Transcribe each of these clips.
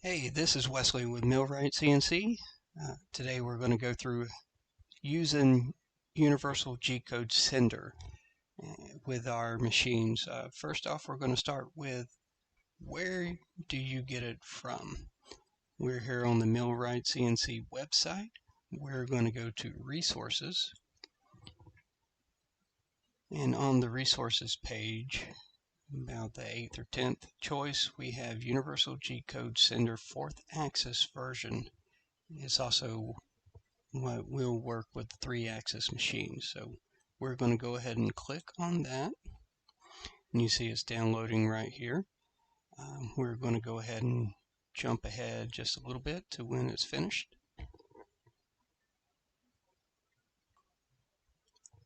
Hey, this is Wesley with MillRight CNC. Today we're going to go through using Universal G-Code Sender with our machines. First off, we're going to start with where do you get it from? We're here on the MillRight CNC website. We're going to go to Resources. And on the Resources page, about the 8th or 10th choice, we have Universal G-Code Sender 4th Axis version. It's also what will work with the 3-axis machines. So we're going to go ahead and click on that. And you see it's downloading right here. We're going to go ahead and jump ahead just a little bit to when it's finished.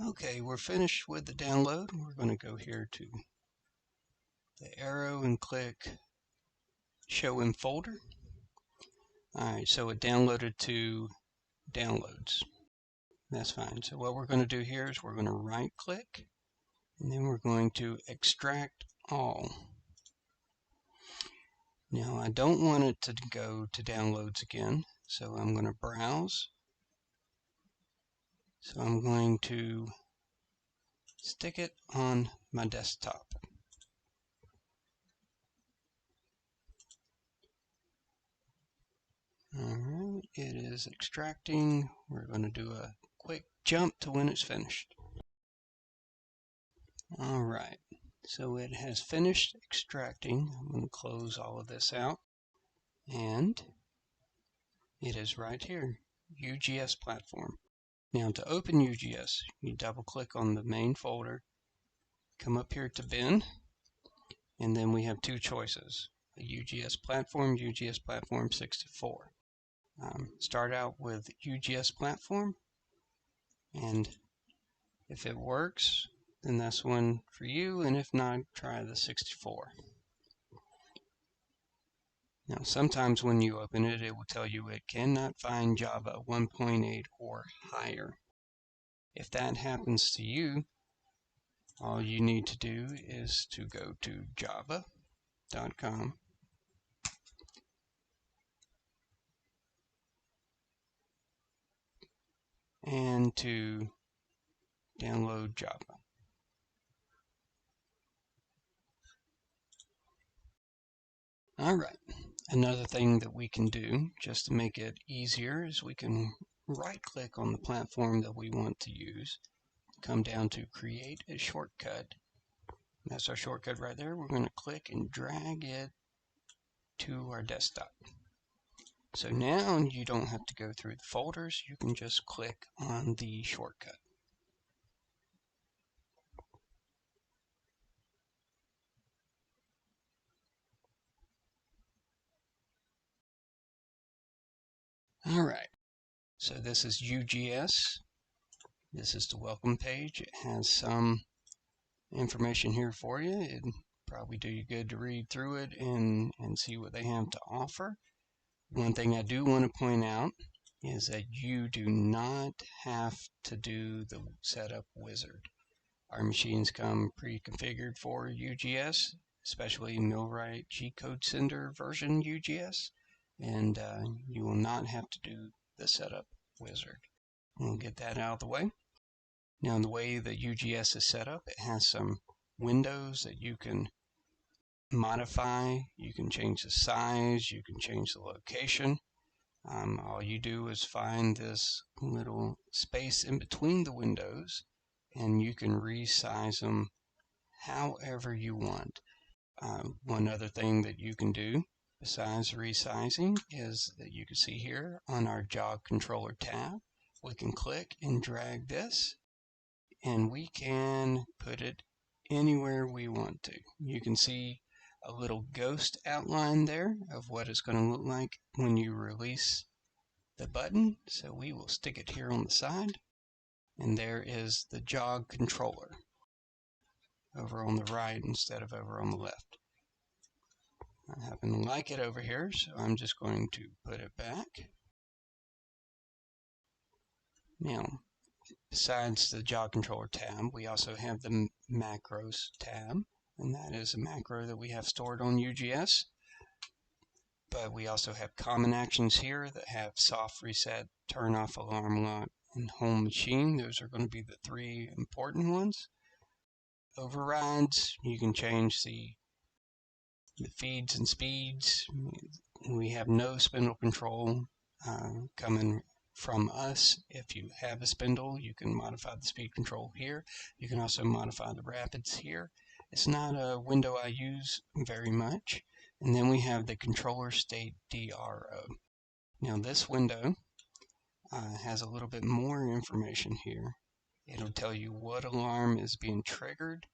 Okay, we're finished with the download. We're going to go here to the arrow and click Show in Folder. Alright, so it downloaded to Downloads. That's fine. So what we're going to do here is we're going to right click and then we're going to Extract All. Now I don't want it to go to Downloads again, so I'm going to Browse. So I'm going to stick it on my desktop. Alright, it is extracting. We're going to do a quick jump to when it's finished. Alright, so it has finished extracting. I'm going to close all of this out. And it is right here, UGS Platform. Now to open UGS, you double click on the main folder, come up here to Bin, and then we have two choices, the UGS Platform 64. Start out with UGS Platform, and if it works, then that's one for you, and if not, try the 64. Now sometimes when you open it, it will tell you it cannot find Java 1.8 or higher. If that happens to you, all you need to do is to go to java.com and to download Java. Alright, another thing that we can do just to make it easier is we can right click on the platform that we want to use, come down to Create a Shortcut. That's our shortcut right there. We're going to click and drag it to our desktop. So now you don't have to go through the folders, you can just click on the shortcut. Alright, so this is UGS. This is the welcome page. It has some information here for you. It'd probably do you good to read through it and see what they have to offer. One thing I do want to point out is that you do not have to do the setup wizard. Our machines come pre-configured for UGS, especially MillRight G-Code Sender version UGS, and you will not have to do the setup wizard. We'll get that out of the way. Now, the way that UGS is set up, it has some windows that you can modify. You can change the size, you can change the location. All you do is find this little space in between the windows and you can resize them however you want. One other thing that you can do besides resizing is that you can see here on our jog controller tab, we can click and drag this and we can put it anywhere we want to. You can see a little ghost outline there of what it's going to look like when you release the button. So we will stick it here on the side, and there is the jog controller over on the right instead of over on the left. I happen to like it over here, so I'm just going to put it back. Now, besides the jog controller tab, we also have the macros tab, and that is a macro that we have stored on UGS. but we also have common actions here that have soft reset, turn off, alarm lock, and home machine. Those are going to be the three important ones. Overrides, you can change the feeds and speeds. We have no spindle control coming from us. If you have a spindle, you can modify the speed control here. You can also modify the rapids here. It's not a window I use very much. And then we have the controller state DRO. Now this window has a little bit more information here. It'll tell you what alarm is being triggered.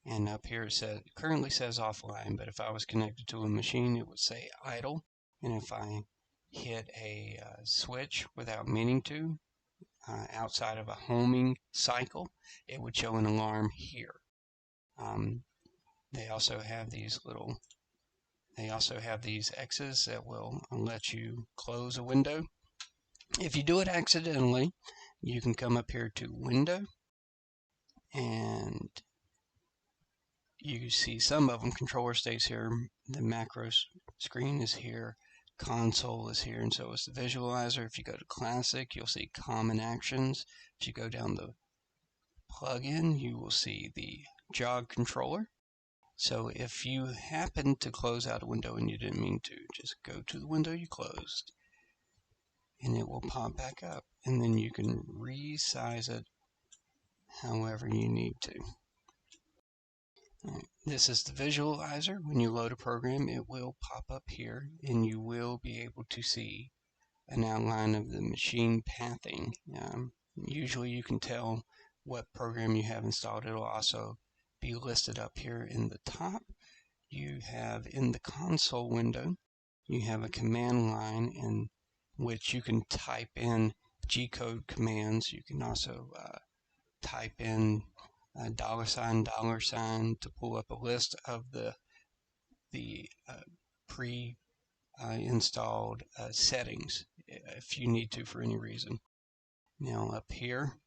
And up here it currently says offline, but if I was connected to a machine, it would say idle. And if I hit a switch without meaning to, outside of a homing cycle, it would show an alarm here. They also have these X's that will let you close a window. If you do it accidentally, you can come up here to Window, and you see some of them. Controller states here, the macro screen is here, console is here, and so is the visualizer. If you go to Classic, you'll see common actions. If you go down the plugin, you will see the jog controller. So if you happen to close out a window and you didn't mean to, just go to the window you closed and it will pop back up, and then you can resize it however you need to. This is the visualizer. When you load a program, it will pop up here and you will be able to see an outline of the machine pathing. Usually you can tell what program you have installed. It will also be listed up here in the top. You have in the console window, you have a command line in which you can type in G-code commands. You can also type in $$ to pull up a list of the pre-installed settings if you need to for any reason. Now up here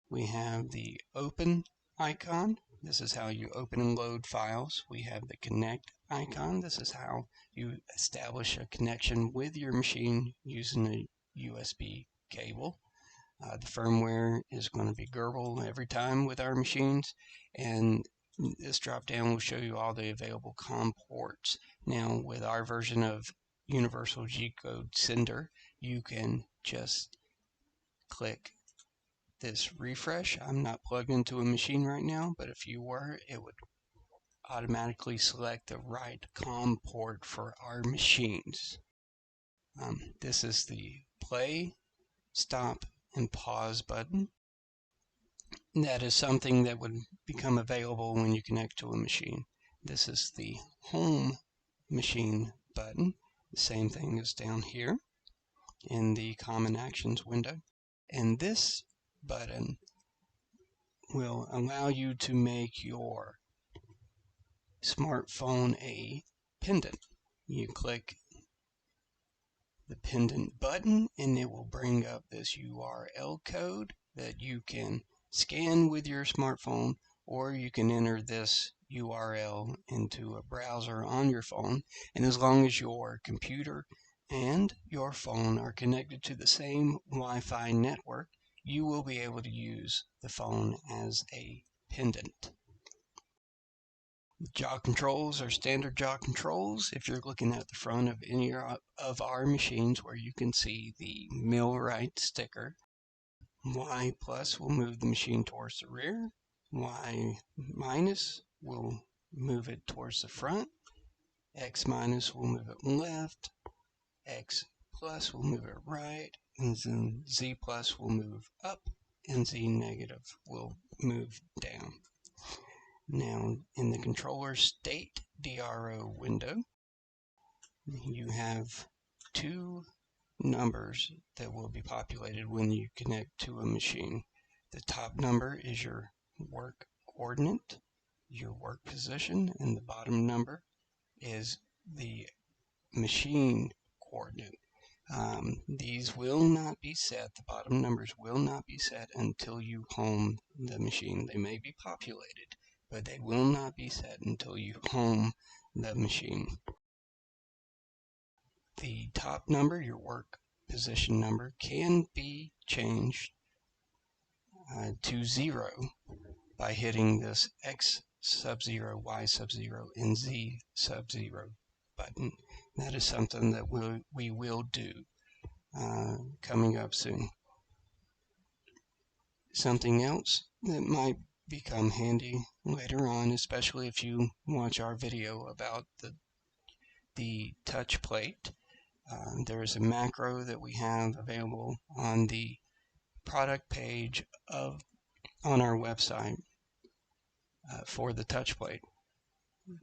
we have the open icon. This is how you open and load files. We have the connect icon. This is how you establish a connection with your machine using a USB cable. The firmware is going to be Gerbil every time with our machines, and this drop down will show you all the available COM ports. Now with our version of Universal G-code sender, you can just click this refresh. I'm not plugged into a machine right now, but if you were, it would automatically select the right COM port for our machines. This is the play, stop, and pause button. That is something that would become available when you connect to a machine. This is the home machine button. The same thing is down here in the common actions window. And this button will allow you to make your smartphone a pendant. You click the pendant button and it will bring up this URL code that you can scan with your smartphone, or you can enter this URL into a browser on your phone, and as long as your computer and your phone are connected to the same Wi-Fi network, you will be able to use the phone as a pendant. Jog controls are standard jog controls. If you're looking at the front of any of our machines where you can see the MillRight sticker, Y plus will move the machine towards the rear, Y minus will move it towards the front, X minus will move it left, X plus will move it right, and then Z plus will move up, and Z negative will move down. Now, in the controller state DRO window, you have two numbers that will be populated when you connect to a machine. The top number is your work coordinate, your work position, and the bottom number is the machine coordinate. These will not be set, the bottom numbers will not be set until you home the machine. They may be populated, but they will not be set until you home the machine. the top number, your work position number, can be changed to 0 by hitting this X sub-0, Y sub-0, and Z sub-0 button. That is something that we will do coming up soon. Something else that might become handy later on, especially if you watch our video about the touch plate. There is a macro that we have available on the product page on our website for the touch plate.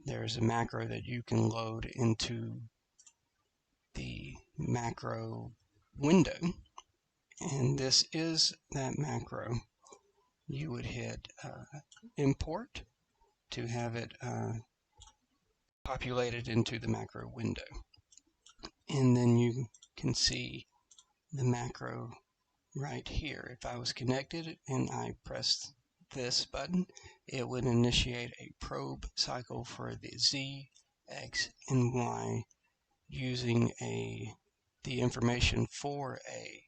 There's a macro that you can load into the macro window, and this is that macro. You would hit import to have it populated into the macro window, and then you can see the macro right here. If I was connected and I pressed this button, it would initiate a probe cycle for the Z, X, and Y using the information for a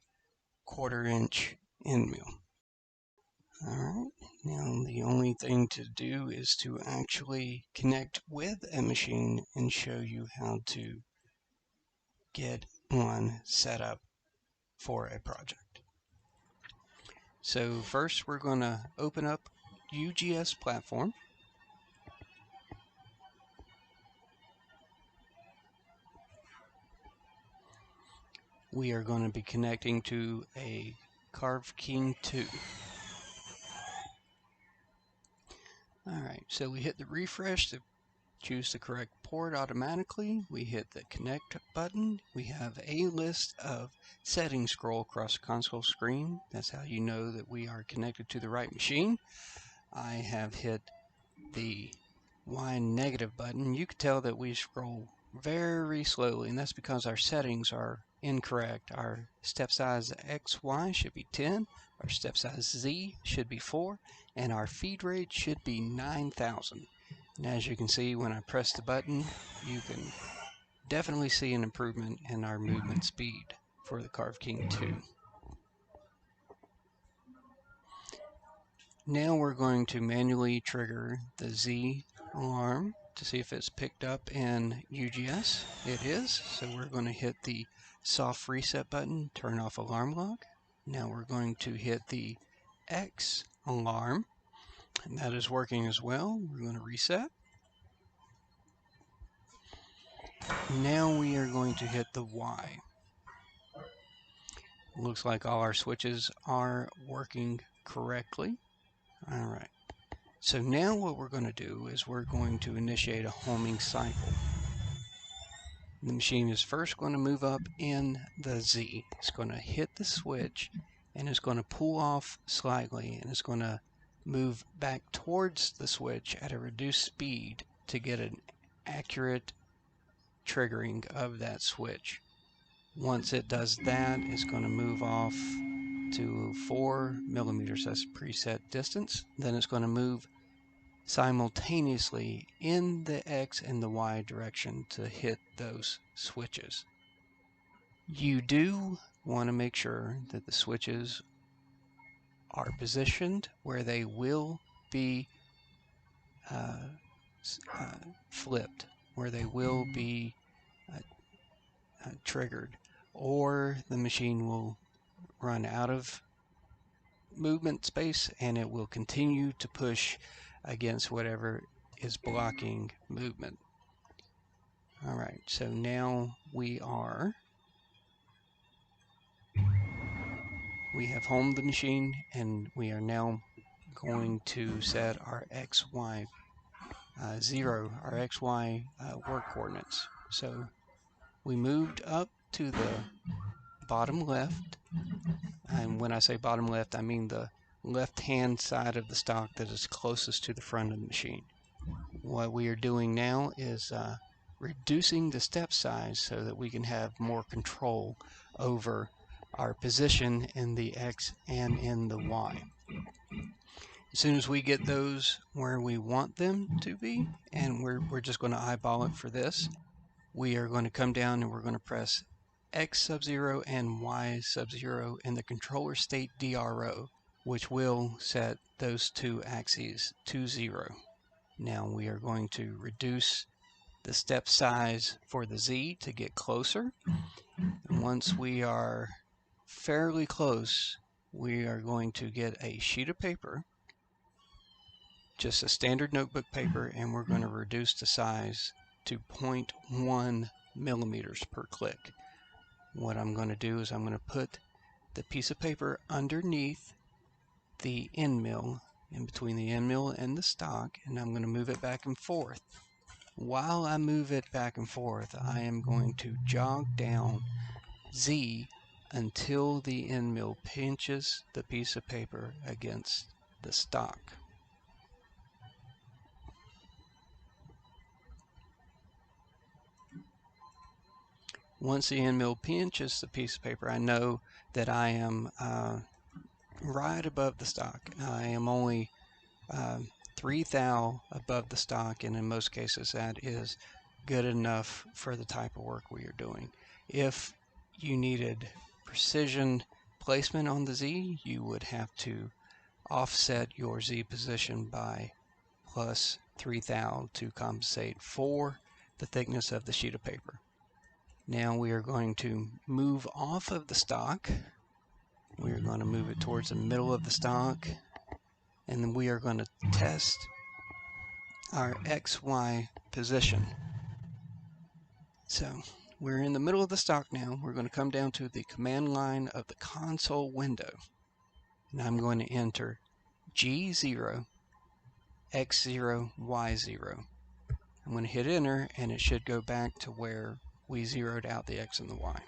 1/4 inch end mill. Alright, now the only thing to do is to actually connect with a machine and show you how to get one set up for a project. So first we're going to open up UGS Platform. We are going to be connecting to a Carve King 2. Alright, so we hit the refresh to choose the correct port automatically. We hit the connect button. We have a list of settings scroll across the console screen. That's how you know that we are connected to the right machine. I have hit the Y negative button. You can tell that we scroll very slowly, and that's because our settings are incorrect. Our step size XY should be 10, our step size Z should be 4, and our feed rate should be 9,000. And as you can see, when I press the button, you can definitely see an improvement in our movement speed for the Carve King 2. Now we're going to manually trigger the Z alarm to see if it's picked up in UGS. It is, so we're going to hit the soft reset button, turn off alarm lock. Now we're going to hit the X alarm, and that is working as well. We're going to reset. Now we are going to hit the Y. Looks like all our switches are working correctly. Alright, so now what we're going to do is we're going to initiate a homing cycle. The machine is first going to move up in the Z. It's going to hit the switch and it's going to pull off slightly, and it's going to move back towards the switch at a reduced speed to get an accurate triggering of that switch. Once it does that, it's going to move off to 4 millimeters, that's preset distance. Then it's going to move simultaneously in the X and the Y direction to hit those switches. You do want to make sure that the switches are positioned where they will be flipped, where they will be triggered, or the machine will run out of movement space and it will continue to push against whatever is blocking movement. Alright, so now we have homed the machine, and we are now going to set our XY 0, our XY work coordinates. So we moved up to the bottom left, and when I say bottom left, I mean the left-hand side of the stock that is closest to the front of the machine. What we are doing now is reducing the step size so that we can have more control over our position in the X and in the Y. As soon as we get those where we want them to be, and we're just going to eyeball it for this, we are going to come down and we're going to press X sub-0 and Y sub-0 in the controller state DRO, which will set those two axes to 0. Now we are going to reduce the step size for the Z to get closer. And once we are fairly close, we are going to get a sheet of paper, just a standard notebook paper, and we're going to reduce the size to 0.1 millimeters per click. What I'm going to do is I'm going to put the piece of paper underneath the end mill, in between the end mill and the stock, and I'm going to move it back and forth. While I move it back and forth, I am going to jog down Z until the end mill pinches the piece of paper against the stock. Once the end mill pinches the piece of paper, I know that I am right above the stock. I am only 3 thou above the stock, and in most cases that is good enough for the type of work we are doing. If you needed precision placement on the Z, you would have to offset your Z position by plus 3 thou to compensate for the thickness of the sheet of paper. Now we are going to move off of the stock. We are going to move it towards the middle of the stock, and then we are going to test our XY position. So we're in the middle of the stock now. We're going to come down to the command line of the console window, and I'm going to enter G0, X0, Y0. I'm going to hit enter, and it should go back to where we zeroed out the X and the Y.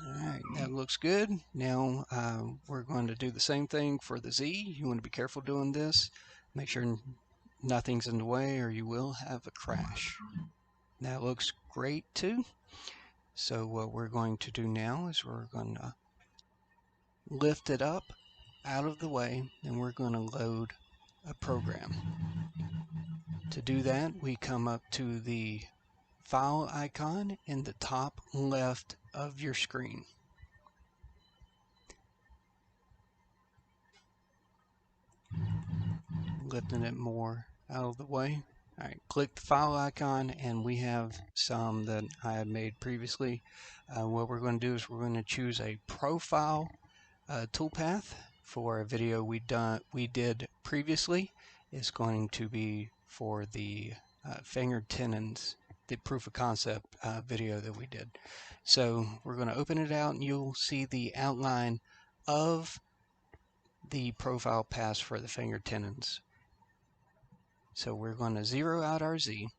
Alright, that looks good. Now we're going to do the same thing for the Z. You want to be careful doing this. Make sure nothing's in the way or you will have a crash. That looks great too. So what we're going to do now is we're going to lift it up out of the way, and we're going to load a program. To do that, we come up to the file icon in the top left of your screen. Lifting it more out of the way. Alright, click the file icon, and we have some that I had made previously. What we're going to do is we're going to choose a profile toolpath for a video we did previously. It's going to be for the finger tenons, the proof of concept video that we did. So we're going to open it out, and you'll see the outline of the profile pass for the finger tenons. So we're going to zero out our Z,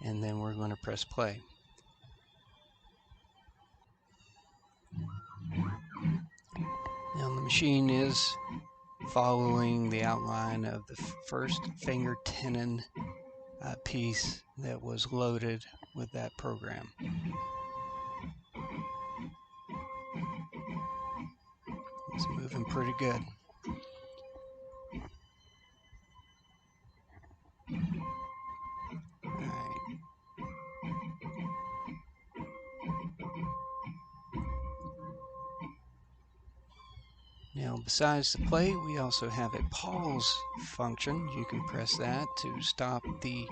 and then we're going to press play. Now the machine is following the outline of the first finger tenon piece that was loaded with that program. It's moving pretty good. Alright. Now besides the play, we also have a pause function. You can press that to stop the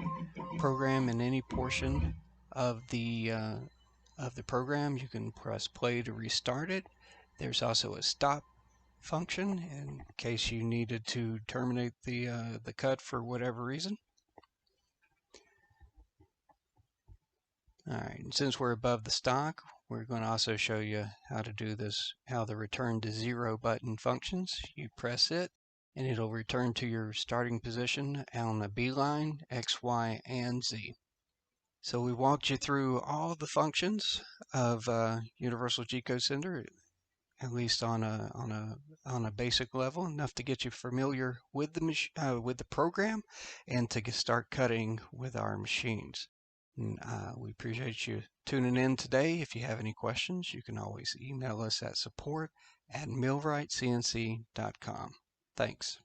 program in any portion of the program. You can press play to restart it. There's also a stop function in case you needed to terminate the cut for whatever reason. Alright, since we're above the stock, we're going to also show you how to do this, how the return to 0 button functions. You press it, and it'll return to your starting position on the B line, X, Y, and Z. So we walked you through all the functions of Universal G-Code Sender, at least on a basic level, enough to get you familiar with the program and to start cutting with our machines. And, we appreciate you tuning in today. If you have any questions, you can always email us at support@millrightcnc.com. Thanks.